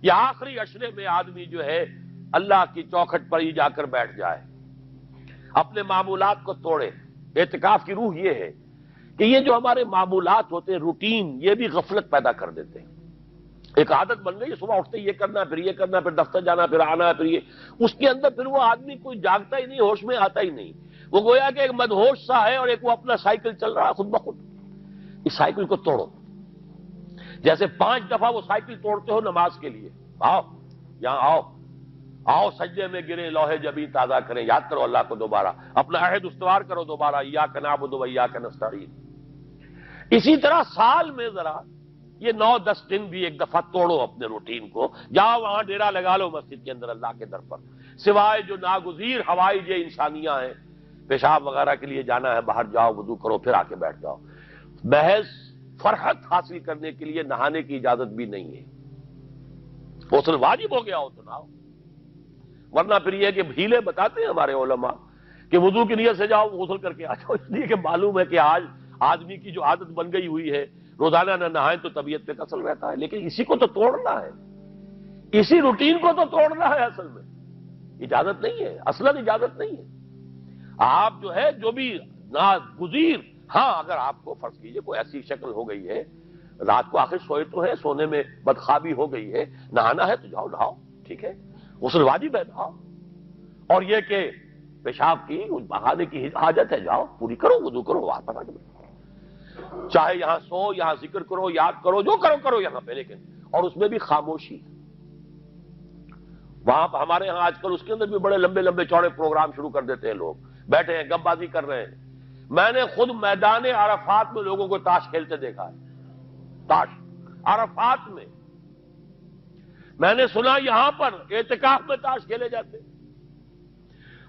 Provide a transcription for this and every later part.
یہ آخری عشرے میں آدمی جو ہے اللہ کی چوکھٹ پر ہی جا کر بیٹھ جائے، اپنے معمولات کو توڑے۔ اعتکاف کی روح یہ ہے کہ یہ جو ہمارے معمولات ہوتے ہیں، روٹین، یہ بھی غفلت پیدا کر دیتے ہیں۔ ایک عادت بن گئی، صبح اٹھتے یہ کرنا، پھر یہ کرنا، پھر دفتر جانا، پھر آنا، پھر یہ، اس کے اندر پھر وہ آدمی کوئی جاگتا ہی نہیں، ہوش میں آتا ہی نہیں۔ وہ گویا کہ ایک مدہوش سا ہے اور ایک وہ اپنا سائیکل چل رہا ہے خود بخود۔ اس سائیکل کو توڑو، جیسے 5 دفعہ وہ سائیکل توڑتے ہو نماز کے لیے۔ آؤ یہاں آؤ، آؤ سجدے میں گرے، لوح جبین تازہ کریں، یاد کرو اللہ کو دوبارہ، اپنا عہد استوار کرو دوبارہ، ایاک نعبد و ایاک نستعین۔ اسی طرح سال میں ذرا یہ 9-10 دن بھی ایک دفعہ توڑو اپنے روٹین کو، جاؤ وہاں ڈیرا لگا لو مسجد کے اندر اللہ کے در پر، سوائے جو ناگزیر ہوائج انسانیاں ہیں، پیشاب وغیرہ کے لیے جانا ہے باہر، جاؤ وضو کرو پھر آ کے بیٹھ جاؤ۔ محض فرحت حاصل کرنے کے لیے نہانے کی اجازت بھی نہیں ہے۔ غسل واجب ہو گیا ہو تو نہاؤ، ورنہ پھر یہ کہ ہیلے بتاتے ہیں ہمارے علماء کہ وضو کی نیت سے جاؤ غسل کر کے آ جاؤ، اس لیے کہ معلوم ہے کہ آج آدمی کی جو عادت بن گئی ہوئی ہے روزانہ نہ نہائیں تو طبیعت پہ کسل رہتا ہے۔ لیکن اسی کو تو توڑنا ہے، اسی روٹین کو تو توڑنا ہے، اصل میں اجازت نہیں ہے، اصلاً اجازت نہیں ہے۔ آپ جو ہے جو بھی ناگزیر، ہاں اگر آپ کو فرض کیجئے کوئی ایسی شکل ہو گئی ہے، رات کو آخر سوئے تو ہے، سونے میں بدخوابی ہو گئی ہے، نہانا ہے تو جاؤ نہاؤ، ٹھیک ہے، غسل واجب ہے نہاؤ، اور یہ کہ پیشاب کی بہانے کی حاجت ہے جاؤ پوری کرو، وضو کرو، واپس آ کے بیٹھو، چاہے یہاں سو، یہاں ذکر کرو، یاد کرو، جو کرو کرو یہاں پہ، لیکن اور اس میں بھی خاموشی۔ وہاں ہمارے یہاں آج کل اس کے اندر بھی بڑے لمبے لمبے چوڑے پروگرام شروع کر دیتے ہیں، لوگ بیٹھے ہیں گپ بازی کر رہے ہیں۔ میں نے خود میدان عرفات میں لوگوں کو تاش کھیلتے دیکھا ہے، تاش عرفات میں۔ میں نے سنا یہاں پر اعتکاف میں تاش کھیلے جاتے۔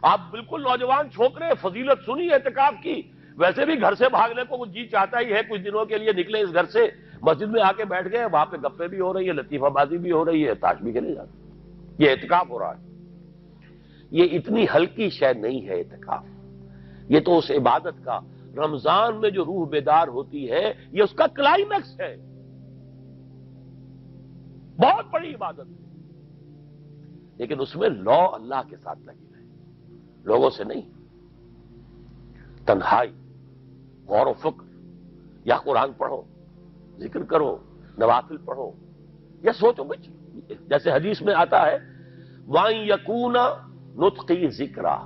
آپ بالکل نوجوان چھوکرے، فضیلت سنی اعتکاف کی، ویسے بھی گھر سے بھاگنے کو وہ جی چاہتا ہی ہے، کچھ دنوں کے لیے نکلے اس گھر سے، مسجد میں آ کے بیٹھ گئے، وہاں پہ گپے بھی ہو رہی ہے، لطیفہ بازی بھی ہو رہی ہے، تاش بھی کھیلے جاتے، یہ اعتکاف ہو رہا ہے۔ یہ اتنی ہلکی شے نہیں ہے اعتکاف، یہ تو اس عبادت کا، رمضان میں جو روح بیدار ہوتی ہے یہ اس کا کلائمیکس ہے، بہت بڑی عبادت ہے، لیکن اس میں لو اللہ کے ساتھ لگی رہے، لوگوں سے نہیں، تنہائی، غور و فکر، یا قرآن پڑھو، ذکر کرو، نوافل پڑھو، یا سوچو کچھ، جیسے حدیث میں آتا ہے وَأَن يَكُونَ نُطْقِي ذِكْرًا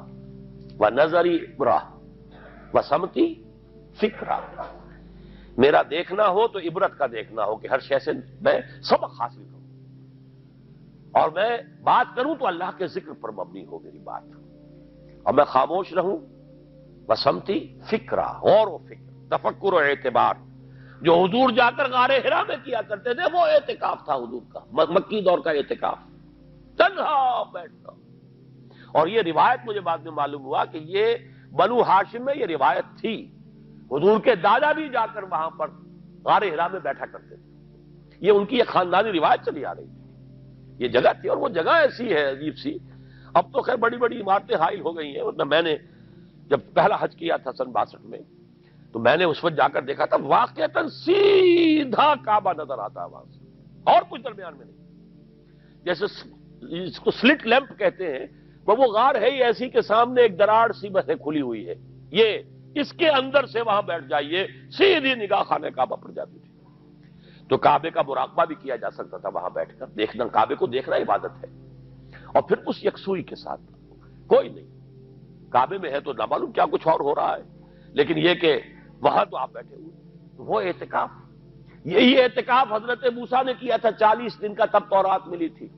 وَنَظَرِي عِبْرَةً وَسَمْتِي فِكْرًا، میرا دیکھنا ہو تو عبرت کا دیکھنا ہو کہ ہر شے سے میں سبق حاصل کروں، اور میں بات کروں تو اللہ کے ذکر پر مبنی ہو میری بات، اور میں خاموش رہوں، وَسَمْتِي فِكْرًا، غور و فکر، تفکر و اعتبار، جو حضور جا کر غار حرا میں کیا کرتے تھے وہ اعتکاف تھا حضور کا، مکی دور کا اعتکاف، تنہا بیٹھنا۔ اور یہ روایت مجھے بعد میں معلوم ہوا کہ یہ بنو ہاشم میں یہ روایت تھی، حضور کے دادا بھی جا کر وہاں پر غار حرا میں بیٹھا کرتے تھے، یہ ان کی ایک خاندانی روایت چلی آ رہی تھی، یہ جگہ تھی، اور وہ جگہ ایسی ہے عجیب سی، اب تو خیر بڑی بڑی عمارتیں حائل ہو گئی ہیں، ورنہ میں نے جب پہلا حج کیا تھا سن 62 میں، تو میں نے اس وقت جا کر دیکھا تھا واقعتاً سیدھا کعبہ نظر آتا ہے وہاں سے، اور کچھ درمیان میں نہیں، جیسے اس کو سلٹ لیمپ کہتے ہیں، وہ غار ہے ہی ایسی کہ سامنے ایک دراڑ سی بس کھلی ہوئی ہے، یہ اس کے اندر سے وہاں بیٹھ جائیے سیدھی نگاہ خانے کعبہ پڑ جاتی تھی، تو کعبے کا مراقبہ بھی کیا جا سکتا تھا وہاں بیٹھ کر، دیکھنا کعبے کو دیکھنا عبادت ہے، اور پھر اس یکسوئی کے ساتھ کوئی نہیں، کعبے میں ہے تو نہ معلوم کیا کچھ اور ہو رہا ہے، لیکن یہ کہ وہاں تو آپ بیٹھے ہوئے، وہ اعتکاف، یہی اعتکاف حضرت موسیٰ نے کیا تھا 40 دن کا، تب تورات ملی تھی،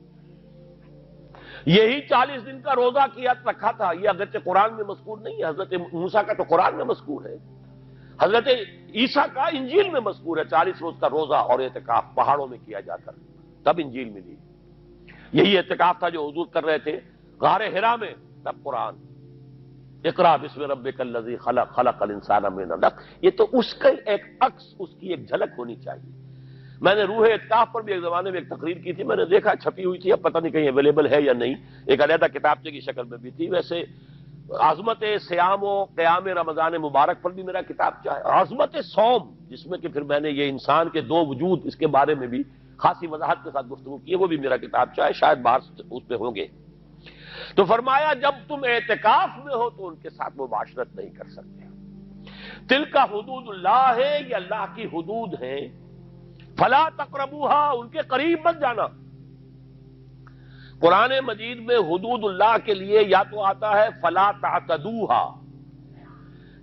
یہی 40 دن کا روزہ کیا رکھا تھا، یہ اگرچہ قرآن میں مذکور نہیں ہے، حضرت موسیٰ کا تو قرآن میں مذکور ہے، حضرت عیسیٰ کا انجیل میں مذکور ہے، 40 روز کا روزہ اور اعتکاف پہاڑوں میں کیا جاتا، تب انجیل ملی، یہی اعتکاف تھا جو حضور کر رہے تھے غار حرا میں، تب قرآن، اقرا بسم ربک الذی خلق، خلق الانسان من علق، یہ تو اس کا ایک عکس، اس کی ایک جھلک ہونی چاہیے۔ میں نے روح اعتکاف پر بھی ایک زمانے میں ایک تقریر کی تھی، میں نے دیکھا چھپی ہوئی تھی، اب پتہ نہیں کہیں اویلیبل ہے یا نہیں، ایک علیحدہ کتابچے کی شکل میں بھی تھی، ویسے عظمت سیام و قیام رمضان مبارک پر بھی میرا کتابچہ ہے، عظمت صوم، جس میں کہ پھر میں نے یہ انسان کے 2 وجود اس کے بارے میں بھی خاصی وضاحت کے ساتھ گفتگو کی ہے، وہ بھی میرا کتاب چاہے شاید باہر اس پہ ہوں گے۔ تو فرمایا جب تم اعتکاف میں ہو تو ان کے ساتھ مباشرت نہیں کر سکتے۔ تلک حدود اللہ ہے، یہ اللہ کی حدود ہیں، فلا تقربوہا، ان کے قریب مت جانا۔ قرآن مجید میں حدود اللہ کے لیے یا تو آتا ہے فلا تعتدوہا،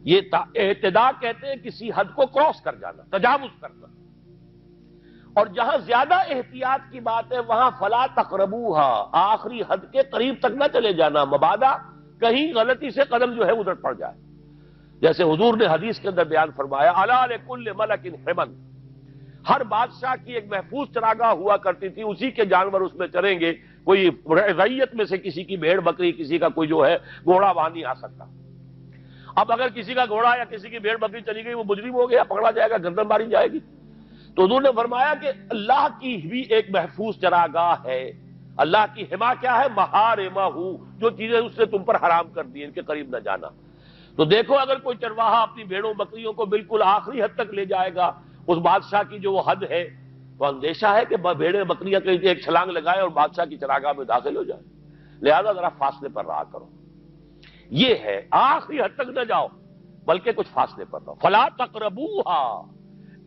یہ اعتداء کہتے ہیں کسی حد کو کراس کر جانا، تجاوز کرنا، اور جہاں زیادہ احتیاط کی بات ہے وہاں فلا تقربوہا، آخری حد کے قریب تک نہ چلے جانا، مبادا کہیں غلطی سے قدم جو ہے ادھر پڑ جائے۔ جیسے حضور نے حدیث کے اندر بیان فرمایا الا لکل ملک حمل، ہر بادشاہ کی ایک محفوظ چراگاہ ہوا کرتی تھی، اسی کے جانور اس میں چریں گے، کوئی رعیت میں سے کسی کی بھیڑ بکری، کسی کا کوئی جو ہے گھوڑا وہاں نہیں آ سکتا۔ اب اگر کسی کا گھوڑا یا کسی کی بھیڑ بکری چلی گئی، وہ مجرم ہو گیا، پکڑا جائے گا، گردن ماری جائے گی۔ تو حضور نے فرمایا کہ اللہ کی بھی ایک محفوظ چراگاہ ہے، اللہ کی حما کیا ہے؟ محارمہ، جو چیزیں اس نے تم پر حرام کر دی، ان کے قریب نہ جانا۔ تو دیکھو اگر کوئی چرواہا اپنی بھیڑوں بکریوں کو بالکل آخری حد تک لے جائے گا، اس بادشاہ کی جو وہ حد ہے، تو اندیشہ ہے کہ بھیڑیں بکریاں کہیں ایک چھلانگ لگائے اور بادشاہ کی چراگاہ میں داخل ہو جائے، لہذا ذرا فاصلے پر رہا کرو۔ یہ ہے آخری حد تک نہ جاؤ بلکہ کچھ فاصلے پر رہو۔ فلا تقربوہا،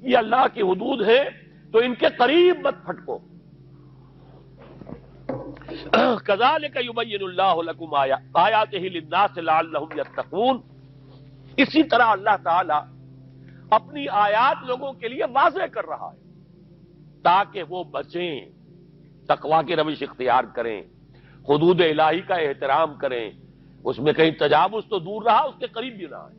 یہ اللہ کی حدود ہے تو ان کے قریب مت پھٹکو۔ کذالک یبین اللہ لکم آیاتہ للناس لعلہم یتقون، اسی طرح اللہ تعالی اپنی آیات لوگوں کے لیے واضح کر رہا ہے تاکہ وہ بچیں، تقوی کی روش اختیار کریں، حدود الہی کا احترام کریں، اس میں کہیں تجاوز تو دور رہا، اس کے قریب بھی نہ آئے۔